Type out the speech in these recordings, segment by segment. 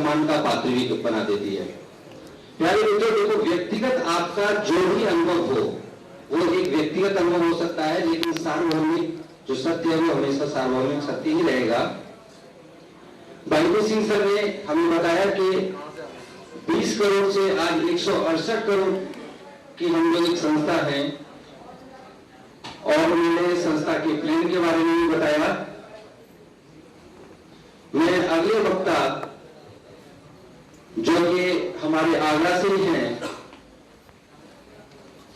सम्मान का पात्र भी बना देती है। प्यारे मित्रों, देखो, व्यक्तिगत आपका जो भी अनुभव हो वो एक व्यक्तिगत अनुभव हो सकता है, लेकिन सार्वभौमिक जो सत्य है वो हमेशा सार्वभौमिक सत्य ही रहेगा। भाई सिंह सर ने हमें बताया कि 20 करोड़ से आज 168 करोड़ की हम लोग एक संस्था है, और उन्होंने संस्था के प्लान के बारे में भी बताया। मैं अगले वक्ता जो कि हमारे आगरा से ही हैं,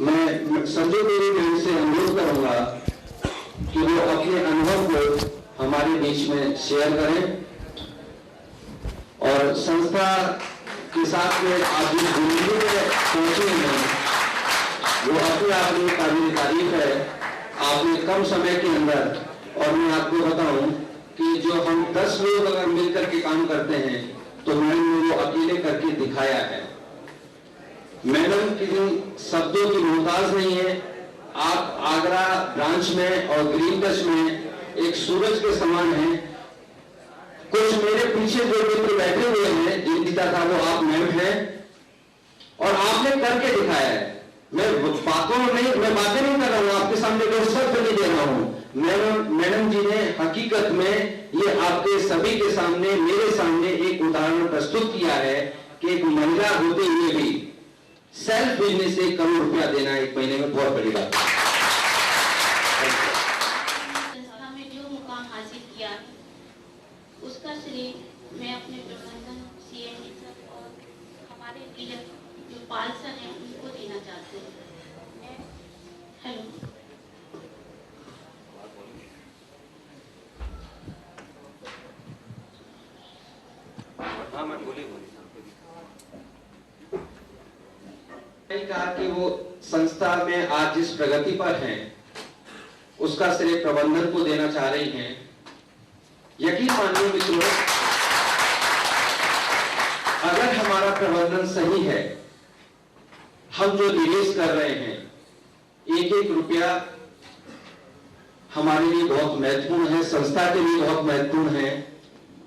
मैं संजय देवी मैम से अनुरोध करूंगा कि वो अपने अनुभव को हमारे बीच में शेयर करें, और संस्था के साथ में आप जिस जिंदगी में पहुंचे हैं वो अपने आप में काबिल तारीफ है। आपने कम समय के अंदर, और मैं आपको बताऊं कि जो हम 10 लोग अगर मिलकर के काम करते हैं तो मैंने वो अकेले करके दिखाया है। मैडम किसी शब्दों की मोहताज नहीं है। आप आगरा ब्रांच में और ग्रीन टच में एक सूरज के समान हैं। कुछ मेरे पीछे जो मित्र बैठे हुए हैं, जिनकी था वो आप मैम हैं, और आपने करके दिखाया है। मैं बातें नहीं कर रहा हूँ, आपके सामने कोई शब्द नहीं दे रहा हूँ। मैडम जी ने हकीकत में ये आपके सभी के सामने, मेरे सामने एक उदाहरण प्रस्तुत किया है कि एक महिला होते हुए भी सेल्फ बिजनेस से 1 करोड़ रुपया देना एक महीने में बहुत बड़ी बात है। संस्था में जो मुकाम हासिल किया उसका श्रेय मैं अपने प्रबंधन सीएमडी सर और हमारे लीडर जो पाल सर हैं उनको देना चाहते हैं। हेलो, हाँ, मैं बोली कहा कि वो संस्था में आज जिस प्रगति पर हैं उसका श्रेय प्रबंधन को देना चाह रही हैं। यकीन मानिए मित्रों, अगर हमारा प्रबंधन सही है, हम जो निवेश कर रहे हैं, एक एक रुपया हमारे लिए बहुत महत्वपूर्ण है, संस्था के लिए बहुत महत्वपूर्ण है,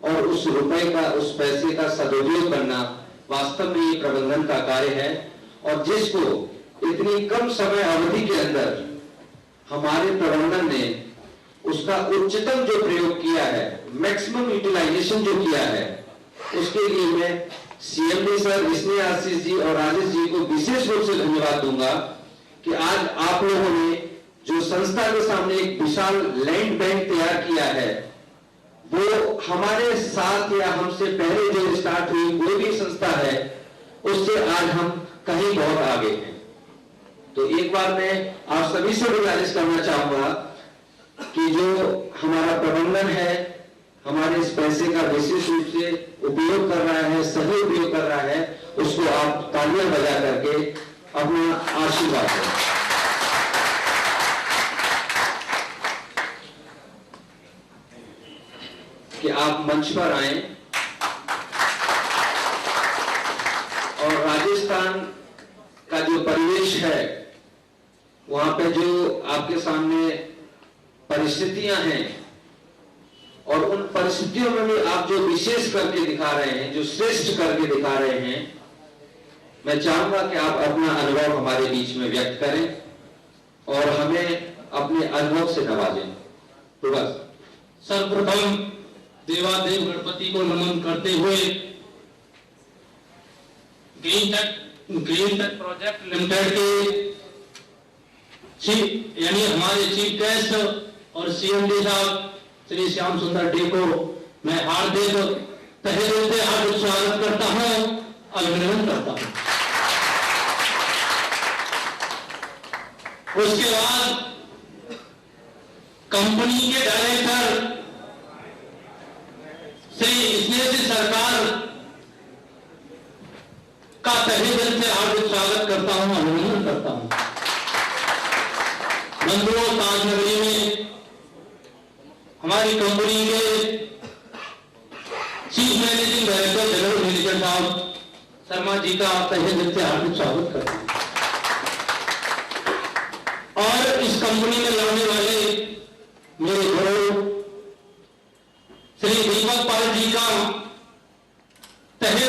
और उस रुपए का, उस पैसे का सदुपयोग करना वास्तव में ये प्रबंधन का कार्य है। और जिसको इतनी कम समय अवधि के अंदर हमारे प्रबंधन ने उसका उच्चतम जो प्रयोग किया है, मैक्सिमम यूटिलाइजेशन जो किया है, उसके लिए मैं सीएमडी सर, स्नेह आशीष जी और राजेश जी को विशेष रूप से धन्यवाद दूंगा कि आज आप लोगों ने जो संस्था के सामने एक विशाल लैंड बैंक तैयार किया है, वो हमारे साथ या हमसे पहले जो स्टार्ट हुई कोई भी संस्था है उससे आज हम कहीं बहुत आगे हैं। तो एक बार मैं आप सभी से गुजारिश करना चाहूंगा कि जो हमारा प्रबंधन है, हमारे इस पैसे का विशेष रूप से उपयोग कर रहा है, सही उपयोग कर रहा है, उसको आप तालियां बजा करके अपना आशीर्वाद दें। कि आप मंच पर आए और राजस्थान का जो परिवेश है, वहां पे जो आपके सामने परिस्थितियां हैं, और उन परिस्थितियों में भी आप जो विशेष करके दिखा रहे हैं, जो श्रेष्ठ करके दिखा रहे हैं, मैं चाहूंगा कि आप अपना अनुभव हमारे बीच में व्यक्त करें और हमें अपने अनुभव से नवाजें। तो बस सर्वप्रथम देवादेव गणपति को नमन करते हुए ग्रीन टेक प्रोजेक्ट लिमिटेड के चीफ यानी हमारे चीफ गेस्ट और सीएमडी साहब श्री श्याम सुंदर डे को मैं हार्दिक तहे दिल से हार्दिक स्वागत करता हूं, अभिनंदन करता हूं। उसके बाद कंपनी के डायरेक्टर श्री स्नेह सरकार का तहे दिल से हार्दिक स्वागत करता हूं, अभिनंदन करता हूं। बंधुओं, ताज नगरी में हमारी कंपनी के chief managing director general manager साहब शर्मा जी का तहे दिल से हार्दिक स्वागत करता हूं, और इस कंपनी में लाने वाले मेरे गुरु श्री दीपक पाल जी का तहे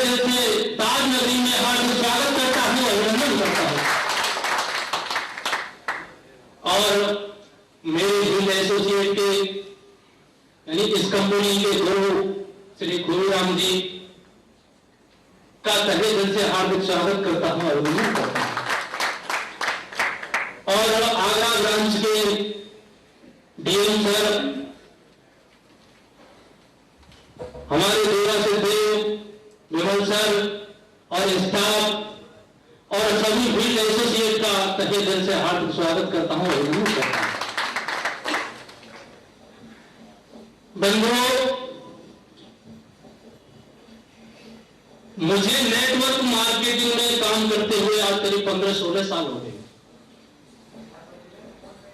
नगरी में हार्दिक स्वागत करता हूं, अभिनंदन करता हूं। और मेरे हील एसोसिएट के यानी इस कंपनी के गुरु श्री गुरुराम जी का तहे दिल से हार्दिक स्वागत करता हूं, अभिनंदन करता हूं। और आगरा ब्रांच के डीएम सर, हमारे देवरा से देव विमल सर और स्टाफ और सभी फील्ड एसोसिएट का तहे दिल से हार्दिक स्वागत करता हूं, अभिनंदन करता हूं। बंधुओं, मुझे नेटवर्क मार्केटिंग में काम करते हुए आज करीब 15-16 साल हो गए।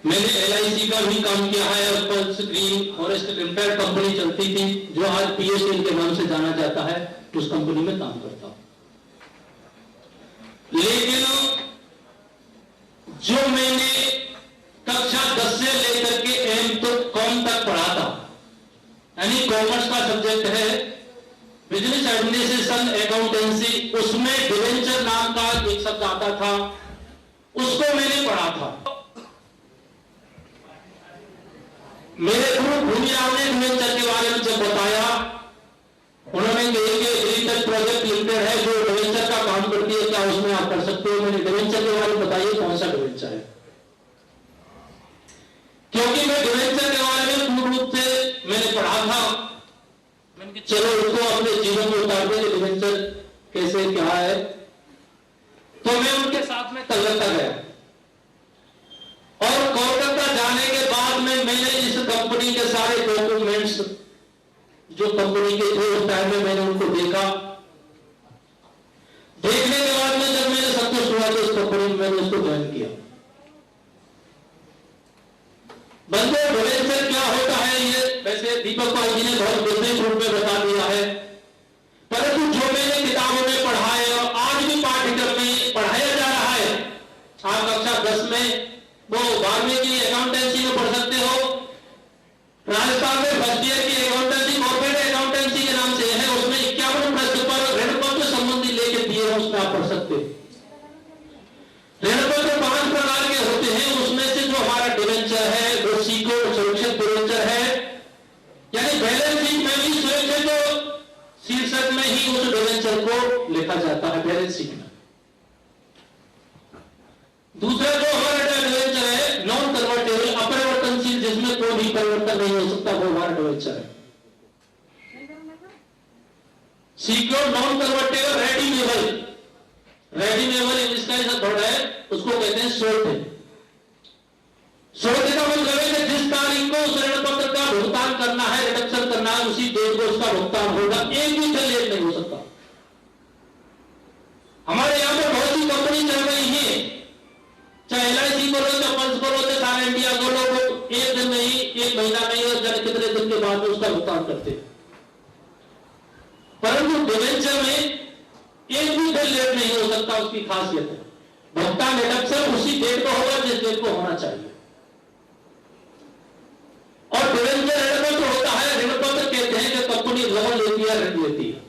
मैंने LIC का भी काम किया है और pulse green forest limited company चलती थी जो आज PSL के नाम से जाना जाता है, उस कंपनी में काम करता हूं। लेकिन जो मैंने कक्षा 10 से लेकर के M.Com तक पढ़ा था, यानी कॉमर्स का सब्जेक्ट है बिजनेस एडमिनिस्ट्रेशन अकाउंटेंसी, उसमें डिवेंचर नाम का एक शब्द आता था, उसको मैंने पढ़ा था। मेरे गुरु भूमिराव ने डिवेंचर के बारे में जब बताया, उन्होंने कहा कि एग्रीकल्चर प्रोजेक्ट लिमिटेड है जो डिवेंचर का काम करती है, क्या उसमें आप कर सकते हो? मैंने डिवेंचर के बारे में बताइए कौन सा डिवेंचर है, क्योंकि मैं डिवेंचर के बारे में पूर्ण रूप से मैंने पढ़ा था। मैंने चलो उसको अपने जीवन में उतार दें, डिवेंचर कैसे क्या है, तो मैं उनके साथ में कलकत्ता गया और कोलकाता जाने के बाद में मैंने इस कंपनी के सारे डॉक्यूमेंट्स जो कंपनी के थे उस टाइम में मैंने उनको देखा। देखने के बाद में जब मैंने संतुष्ट हुआ तो इस कंपनी में मैंने उसको ज्वाइन किया। बंदे डिवेंचर क्या होता है ये वैसे दीपक पाल जी ने बहुत विस्तृत रूप में बता दिया है, परंतु जो मैंने किताबों में पढ़ा है और आज भी पाठ्यक्रम में पढ़ाया जा रहा है, आप कक्षा 10 में वो 12वीं की अकाउंटेंसी में पढ़ सकते हो, राजस्थान में फर्स्ट ईयर की अकाउंटेंसी कॉर्पोरेट अकाउंटेंसी के नाम से है, उसमें 51 पृष्ठ पर ऋण पत्र संबंधी लेके दिए हैं, उसमें आप पढ़ सकते हो। ऋण पत्र 5 प्रकार के होते हैं, उसमें से जो हमारा डिवेंचर है वो सीको सुरक्षित डिवेंचर है, यानी बैलेंस शीट में भी सुरक्षित शीर्षक में ही उस डिवेंचर को लिखा जाता है बैलेंस शीट में। दूसरा जो हमारा डिवेंचर है नॉन कन्वर्टेबल अपरिवर्तनशील, जिसमें कोई भी परिवर्तन नहीं हो सकता, वो हमारा डिवेंचर है। Secure non convertible redeemable, redeemable English का ऐसा वर्ड है, उसको कहते हैं सोल्ड। सोल्ड का मतलब है कि जिस तारीख को उस ऋण पत्र का भुगतान करना है, रिडक्शन करना है, उसी डेट को उसका भुगतान होगा, एक भी दिन लेट नहीं हो सकता। हमारे यहां पर बहुत सी कंपनी चल रही है, चाहे LIC को लो, चाहे पल्स को लो, चाहे सारा इंडिया को लो, वो एक दिन नहीं, एक महीना नहीं और जाने कितने दिन के बाद उसका भुगतान करते हैं। परंतु डिवेंचर में एक भी दिन लेट नहीं हो सकता, उसकी खासियत है। भुगतान रिडक्शन उसी डेट को होगा जिस डेट को होना चाहिए। और डिवेंचर ऋण पत्र होता है, ऋण पत्र कहते हैं कि कंपनी लोन लेती है, ऋण लेती है,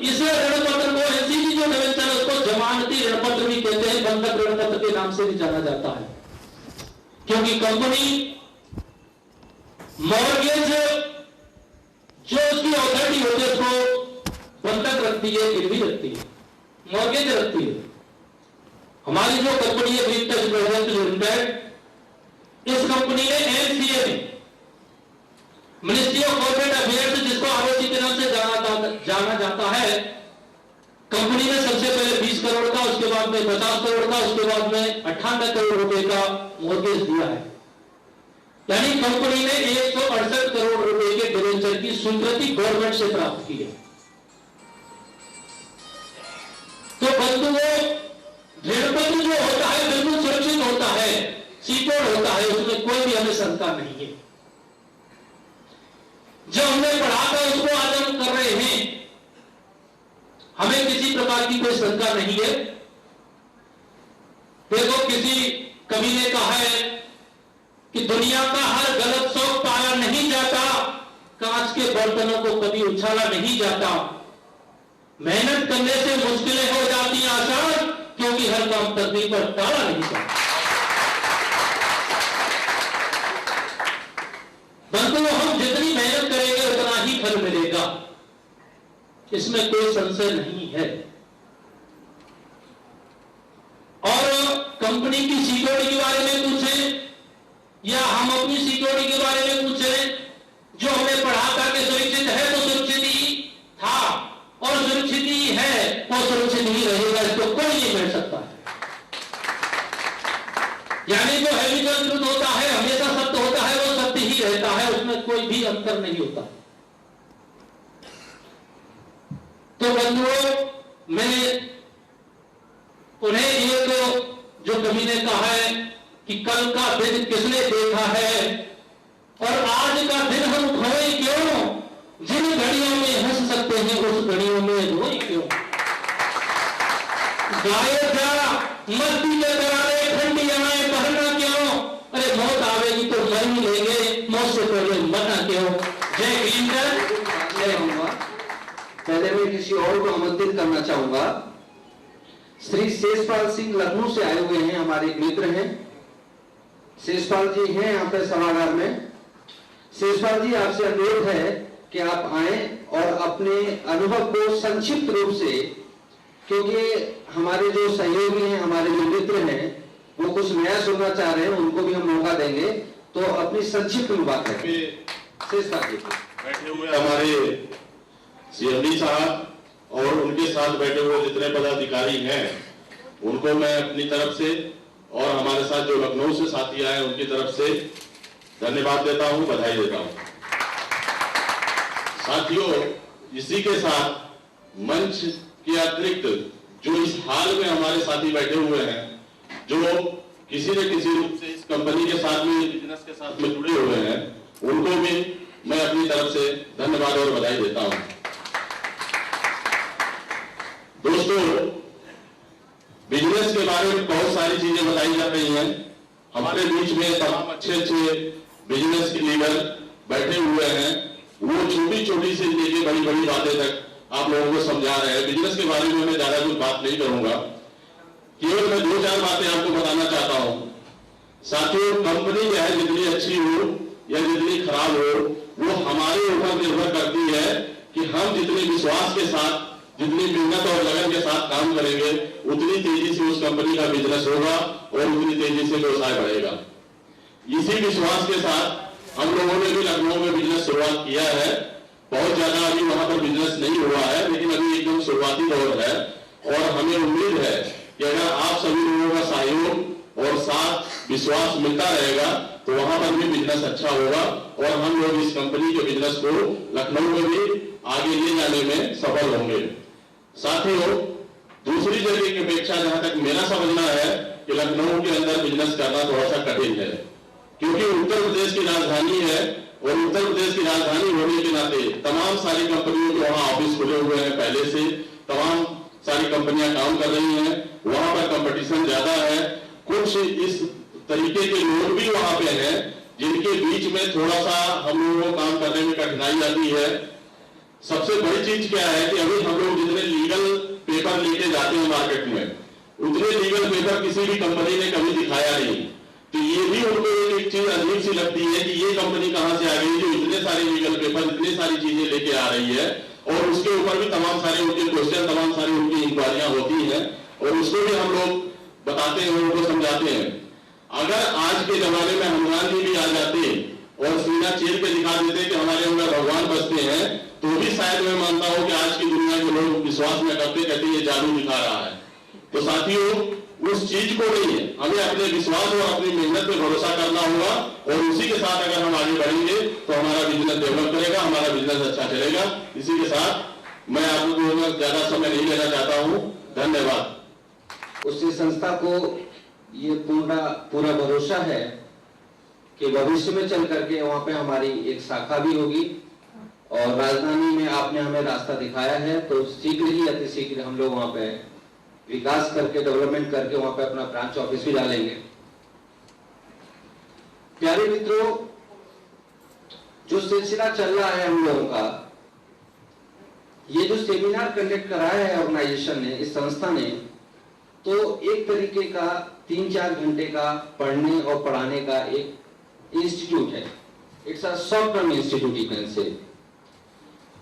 इसे ऋण पत्र को ऐसी की जो डिवेंचर है उसको जमानती ऋण पत्र भी कहते हैं, बंधक ऋण पत्र के नाम से भी जाना जाता है, क्योंकि कंपनी मॉर्गेज जो उसकी अथॉरिटी होती है उसको बंधक रखती है, गिरवी रखती है, मॉर्गेज रखती है। हमारी जो कंपनी है ग्रीन प्रोजेक्ट लिमिटेड, इस कंपनी ने MCA में मिनिस्ट्री ऑफ कॉर्पोरेट अफेयर्स, जिसको ROC के नाम से जाना जाता है, कंपनी ने सबसे पहले 20 करोड़ का, उसके बाद में 50 करोड़ का, उसके बाद में 98 करोड़ रुपए का मॉर्गेज दिया है। यानी कंपनी ने 168 करोड़ रुपए के डिवेंचर की स्वीकृति गवर्नमेंट से प्राप्त की है। तो बंधुओं, ऋण पत्र जो होता है बिल्कुल सुरक्षित होता है, सिक्योर होता है, उसमें कोई भी हमें शंका नहीं है। जो हमने पढ़ा था उसको आज हम कर रहे हैं, हमें किसी प्रकार की कोई शंका नहीं है। देखो, किसी कवि ने कहा है कि दुनिया का हर गलत शौक पाया नहीं जाता, कांच के बर्तनों को कभी उछाला नहीं जाता, मेहनत करने से मुश्किलें हो जाती हैं आसान, क्योंकि हर काम तकदीर पर टाला नहीं जाता। बंधुओं, हम जितनी मेहनत करेंगे उतना ही फल मिलेगा, इसमें कोई संशय नहीं है। और कंपनी की सिक्योरिटी के बारे में पूछें या हम अपनी सिक्योरिटी के बारे में पूछें, जो हमें पढ़ा करके सुरक्षित है तो सुरक्षित ही था और सुरक्षित ही है वो सुरक्षित ही रहेगा, इसको कोई नहीं बैठ सकता। यानी जो हैबिचुअल ट्रुथ होता है, हमेशा सत्य होता है, वो सत्य ही रहता है, उसमें कोई भी अंतर नहीं होता। तो बंधुओं, मैं उन्हें ये जो कवि ने कहा है कि कल का दिन किसने देखा है और आज का दिन हम खोए क्यों, जिन घड़ियों में हंस सकते हैं उस घड़ियों में रोए क्यों। गाए जा मस्ती के करारे ठंडी हवाएं बहना क्यों, अरे मौत आवेगी तो मर ही लेंगे, मौत से पहले मरना क्यों। जय हिंद। पहले मैं किसी और को आमंत्रित करना चाहूंगा। श्री शेषपाल सिंह लखनऊ से आए हुए हैं, हमारे एक मित्र हैं। शेषपाल जी हैं यहाँ पे सभागार में। शेषपाल जी, आपसे अनुरोध है कि आप आए और अपने अनुभव को संक्षिप्त रूप से, क्योंकि हमारे जो सहयोगी हैं, हमारे जो मित्र हैं, वो कुछ नया सुनना चाह रहे हैं, उनको भी हम मौका देंगे, तो अपनी संक्षिप्त में बात करें। शेषपाल जी बैठे हुए हमारे सीएमडी साहब और उनके साथ बैठे हुए जितने पदाधिकारी हैं, उनको मैं अपनी तरफ से और हमारे साथ जो लखनऊ से साथी आए उनकी तरफ से धन्यवाद देता हूं, बधाई देता हूं। साथियों, इसी के साथ मंच के अतिरिक्त जो इस हाल में हमारे साथी बैठे हुए हैं, जो किसी न किसी रूप से इस कंपनी के साथ में, बिजनेस के साथ में जुड़े हुए हैं, उनको भी मैं अपनी तरफ से धन्यवाद और बधाई देता हूं। दोस्तों, बिजनेस के बारे में बहुत सारी चीजें बताई जा रही हैं। हमारे बीच में तमाम अच्छे अच्छे बिजनेस के लीडर बैठे हुए हैं, वो छोटी छोटी से लेके बड़ी बड़ी बातें तक आप लोगों को समझा रहे हैं। बिजनेस के बारे में मैं ज्यादा कुछ बात नहीं करूंगा, केवल मैं 2-4 बातें आपको बताना चाहता हूं। साथियों, कंपनी जो है जितनी अच्छी हो या जितनी खराब हो, वो हमारे ऊपर निर्भर करती है कि हम जितने विश्वास के साथ, जितनी मेहनत और लगन के साथ काम करेंगे, उतनी तेजी से उस कंपनी का बिजनेस होगा और उतनी तेजी से व्यवसाय बढ़ेगा। इसी विश्वास के साथ हम लोगों ने भी लखनऊ में बिजनेस शुरुआत किया है। बहुत ज्यादा अभी वहां पर बिजनेस नहीं हुआ है, लेकिन अभी एकदम शुरुआती दौर है और हमें उम्मीद है कि अगर आप सभी लोगों का सहयोग और साथ विश्वास मिलता रहेगा तो वहां पर भी बिजनेस अच्छा होगा और हम लोग इस कंपनी के बिजनेस को लखनऊ में भी आगे ले जाने में सफल होंगे। साथियों, दूसरी जगह की अपेक्षा जहां तक मेरा समझना है कि लखनऊ के अंदर बिजनेस करना थोड़ा सा कठिन है, क्योंकि उत्तर प्रदेश की राजधानी है और उत्तर प्रदेश की राजधानी होने के नाते तमाम सारी कंपनियों के वहां ऑफिस खुले हुए हैं, पहले से तमाम सारी कंपनियां काम कर रही हैं, वहां पर कंपटीशन ज्यादा है। कुछ इस तरीके के लोग भी वहां पे हैं जिनके बीच में थोड़ा सा हम लोगों को काम करने में कठिनाई आती है। सबसे बड़ी चीज क्या है कि अभी हम लोग जितने लीगल पेपर लेके जाते हैं मार्केट में, उतने लीगल पेपर किसी भी कंपनी ने कभी दिखाया नहीं। तो ये भी उनको एक चीज अजीब सी लगती है कि ये कंपनी कहां से आ गई जो इतने सारे लीगल पेपर, इतनी सारी चीजें लेके आ रही है और उसके ऊपर भी तमाम सारे उनके क्वेश्चन, तमाम सारी उनकी इंक्वायरियां होती हैं और उसको भी हम लोग बताते हैं, उनको समझाते हैं। अगर आज के जमाने में हनुमान जी भी आ जाते और सीना चीर के दिखा देते कि हमारे अंदर भगवान बसते हैं, तो भी शायद मैं मानता हूं कि आज की दुनिया के लोग विश्वास में करते कहते ये जादू दिखा रहा है। तो साथियों, उस चीज को नहीं है, हमें अपने विश्वास और अपनी मेहनत पे भरोसा करना होगा और उसी के साथ अगर हम आगे बढ़ेंगे तो हमारा बिजनेस डेवलप करेगा, हमारा बिजनेस अच्छा चलेगा। इसी के साथ मैं आप लोगों को ज्यादा समय नहीं लेना चाहता हूं। धन्यवाद। उसकी संस्था को ये पूरा भरोसा है कि भविष्य में चल करके वहां पे हमारी एक शाखा भी होगी और राजधानी में आपने हमें रास्ता दिखाया है, तो शीघ्र ही, अति शीघ्र हम लोग वहां पे विकास करके, डेवलपमेंट करके वहां पे अपना ब्रांच ऑफिस भी डालेंगे। प्यारे मित्रों, जो सिलसिला चल रहा है हम लोगों का, ये जो सेमिनार कंडक्ट कराया है ऑर्गेनाइजेशन ने, इस संस्था ने, तो एक तरीके का 3-4 घंटे का पढ़ने और पढ़ाने का एक इंस्टीट्यूट है। It's a short term institute you can say.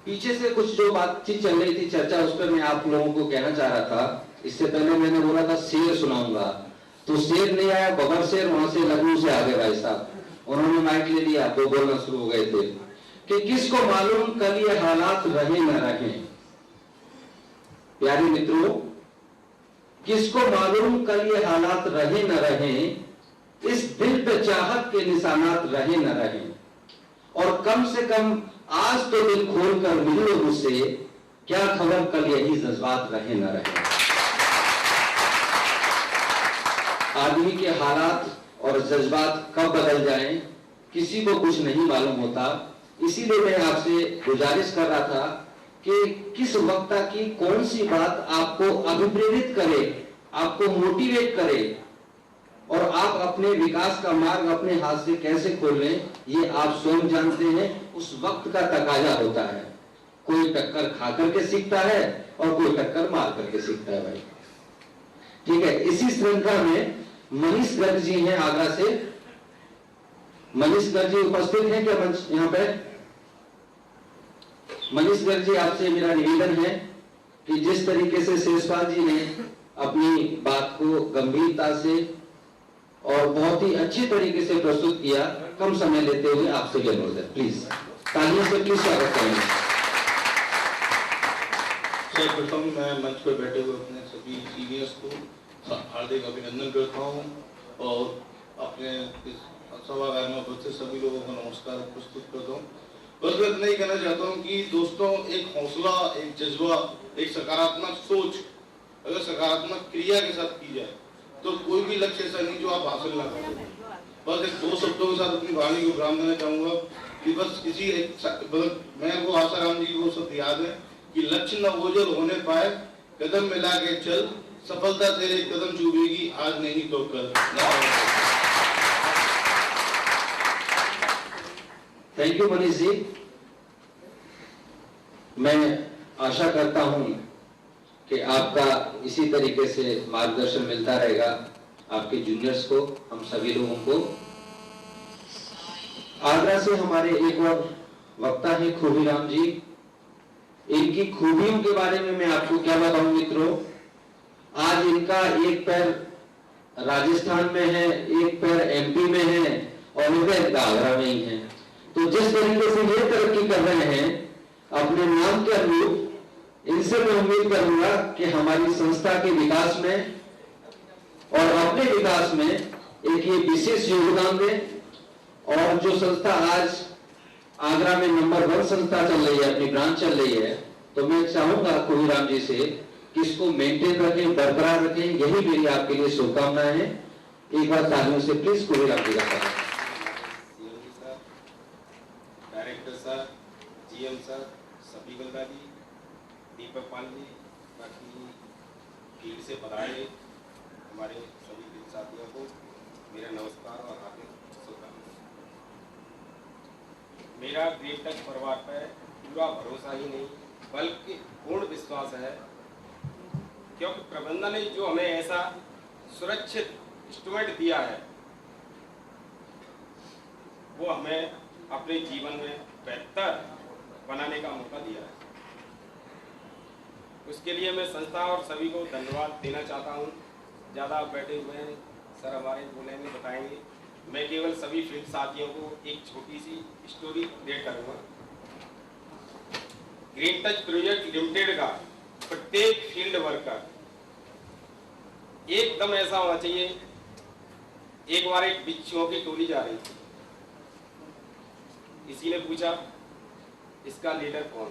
पीछे से कुछ जो बातचीत चल रही थी, चर्चा, उस पर मैं आप लोगों को कहना चाह रहा था। इससे पहले मैंने बोला था शेर सुनाऊंगा, तो शेर नहीं आया, बबर शेर वहां से लखनऊ से आ गए भाई साहब, उन्होंने माइक ले लिया, वो बोलना शुरू हो गए थे कि किसको मालूम कल ये हालात रहे न रहे। प्यारे मित्रों, किसको मालूम कल ये हालात रहे न रहे, इस दिल पे चाहत के निशानात रहे न रहे, और कम से कम आज तो दिल खोल कर मिल लो मुझसे, क्या खबर कल यही जज्बात रहे न रहे। आदमी के हालात और जज्बात कब बदल जाएं, किसी को कुछ नहीं मालूम होता। इसीलिए मैं आपसे गुजारिश कर रहा था कि किस वक्ता की कौन सी बात आपको अभिप्रेरित करे, आपको मोटिवेट करे, और आप अपने विकास का मार्ग अपने हाथ से कैसे खोलें, ये आप स्वयं जानते हैं। उस वक्त का तकाजा होता है। कोई टक्कर खा करके सीखता है और कोई टक्कर मार करके सीखता है भाई। ठीक है, इसी श्रृंखला में मनीष गर्ग जी हैं आगरा से। मनीष गर्ग जी उपस्थित हैं क्या मंच यहाँ पे? मनीष गर्ग जी, आपसे मेरा निवेदन है कि जिस तरीके से शेषपाल जी ने अपनी बात को गंभीरता से और बहुत ही अच्छे तरीके से प्रस्तुत किया, कम समय लेते हुए आपसे भी अनुरोध है, प्लीज तालियों से प्लीज स्वागत करें। सर्वप्रथम मैं मंच पर बैठे हुए अपने सभी सीनियर्स को हार्दिक अभिनंदन करता हूं और अपने इस सभागार में उपस्थित सभी लोगों को नमस्कार प्रस्तुत करता हूं। बस मैं इतना ही कहना चाहता हूं कि दोस्तों, एक हौसला, एक जज्बा, एक सकारात्मक सोच अगर सकारात्मक क्रिया के साथ की जाए तो कोई भी लक्ष्य ऐसा नहीं जो आप हासिल ना कर सकें। बस एक 2 शब्दों के साथ अपनी वाणी को विराम देना चाहूंगा कि बस किसी मैं को आसाराम जी को शब्द याद है कि लक्ष्य न ओझल होने पाए, कदम मिला के चल, सफलता तेरे कदम चूमेगी आज नहीं तो कल। Thank you Manish ji. मैं आशा करता हूं कि आपका इसी तरीके से मार्गदर्शन मिलता रहेगा, आपके जूनियर्स को, हम सभी लोगों को। आगरा से हमारे एक और वक्ता है खूबीराम जी। इनकी खूबियों के बारे में मैं आपको क्या बताऊं मित्रों। आज इनका एक पैर राजस्थान में है, एक पैर एमपी में है और एक आगरा में ही है। तो जिस तरीके से ये तरक्की कर रहे हैं अपने नाम के अनुरूप, इनसे मैं उम्मीद करूंगा कि हमारी संस्था के विकास में और अपने विकास में एक ये विशेष योगदान दें। और जो संस्था आज आगरा में नंबर 1 संस्था चल रही है, अपनी ब्रांच चल रही है, तो मैं चाहूंगा खूबीराम जी से कि इसको मेंटेन रखें, बरकरार रखें। यही मेरी आपके लिए शुभकामनाएं हैं। एक बार तालियों से प्लीज खूबीराम जी का डायरेक्टर सर, जीएम सर, सभी गंगा जी, दीपक पाल जी, बाकी फील्ड से पधारे हमारे सभी साथियों को मेरा नमस्कार और हार्दिक शुभकामनाएं। मेरा ग्रीन टच परिवार पर पूरा भरोसा ही नहीं बल्कि पूर्ण विश्वास है, क्योंकि प्रबंधन ने जो हमें ऐसा सुरक्षित इंस्ट्रूमेंट दिया है वो हमें अपने जीवन में बेहतर बनाने का मौका दिया है। उसके लिए मैं संस्था और सभी को धन्यवाद देना चाहता हूँ। ज़्यादा बैठे हुए हैं सर, हमारे बोलेंगे, बताएंगे। मैं केवल सभी फील्ड साथियों को एक छोटी सी स्टोरी दे करूँगा। ग्रीन टच प्रोजेक्ट लिमिटेड का प्रत्येक फील्ड वर्कर एकदम ऐसा होना चाहिए। एक बार एक बिच्छुओं की टोली जा रही थी, किसी ने पूछा इसका लीडर कौन?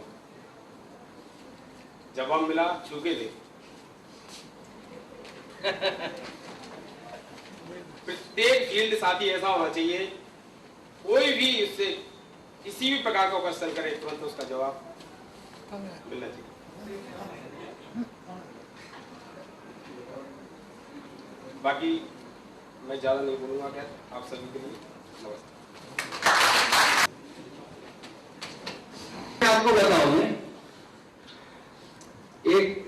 जवाब मिला छू के देख। प्रत्येक फील्ड साथी ऐसा होना चाहिए, कोई भी उससे किसी भी प्रकार का क्वेश्चन करे तुरंत उसका जवाब मिलना चाहिए। बाकी मैं ज्यादा नहीं बोलूंगा। क्या आप सभी के लिए नमस्ते। आपको बताऊं एक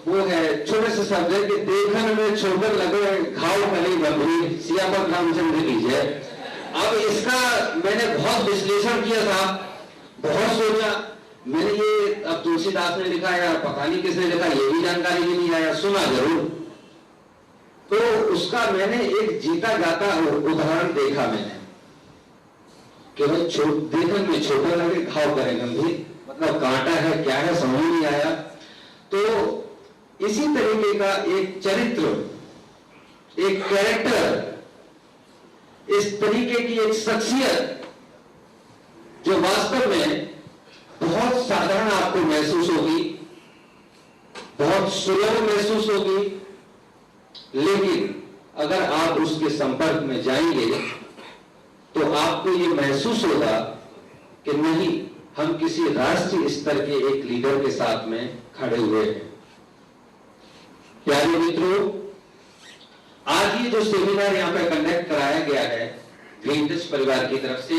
वो है छोटे से शब्द है कि देखन में छोकर लगे घाव कहीं गंभीर, सियापत रामचंद्र की जय। अब इसका मैंने बहुत विश्लेषण किया था, बहुत सोचा, मैंने ये अब तुलसीदास ने लिखा या पता नहीं किसने लिखा, ये भी जानकारी भी नहीं आया, सुना जरूर। तो उसका मैंने एक जीता जाता उदाहरण देखा मैंने कि भाई देखन में छोटा लगे घाव करे गंभीर, मतलब कांटा है क्या है समझ नहीं आया। तो इसी तरीके का एक चरित्र, एक कैरेक्टर, इस तरीके की एक शख्सियत जो वास्तव में बहुत साधारण आपको महसूस होगी, बहुत सुलभ महसूस होगी, लेकिन अगर आप उसके संपर्क में जाएंगे तो आपको ये महसूस होगा कि नहीं, हम किसी राष्ट्रीय स्तर के एक लीडर के साथ में खड़े हुए हैं। प्यारे मित्रों, आज ये जो सेमिनार यहाँ पे कंडक्ट कराया गया है ग्रीनटच परिवार की तरफ से,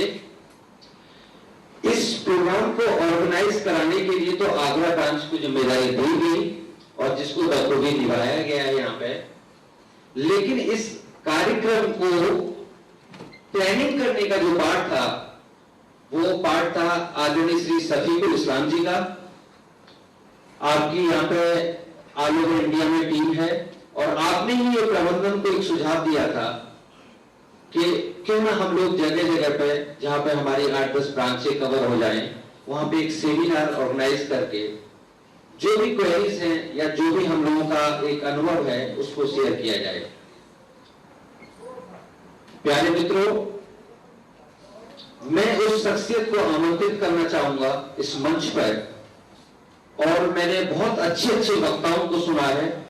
इस प्रोग्राम को ऑर्गेनाइज कराने के लिए तो आगरा ब्रांच को जिम्मेदारी दी गई और जिसको बखूबी निभाया गया है यहाँ पे, लेकिन इस कार्यक्रम को प्लानिंग करने का जो पार्ट था वो पार्ट था आदरणीय श्री शफीकुल इस्लाम जी का। आपकी यहाँ पे ऑल ओवर इंडिया में टीम है और आपने ही ये प्रबंधन को एक सुझाव दिया था कि क्यों ना हम लोग जगह जगह पे जहां पे हमारी 8-10 ब्रांचें कवर हो जाएं, वहां पे एक सेमिनार ऑर्गेनाइज करके जो भी क्वेरीज हैं या जो भी हम लोगों का एक अनुभव है उसको शेयर किया जाए। प्यारे मित्रों, मैं उस शख्सियत को आमंत्रित करना चाहूंगा इस मंच पर, और मैंने बहुत अच्छे वक्ताओं को सुना है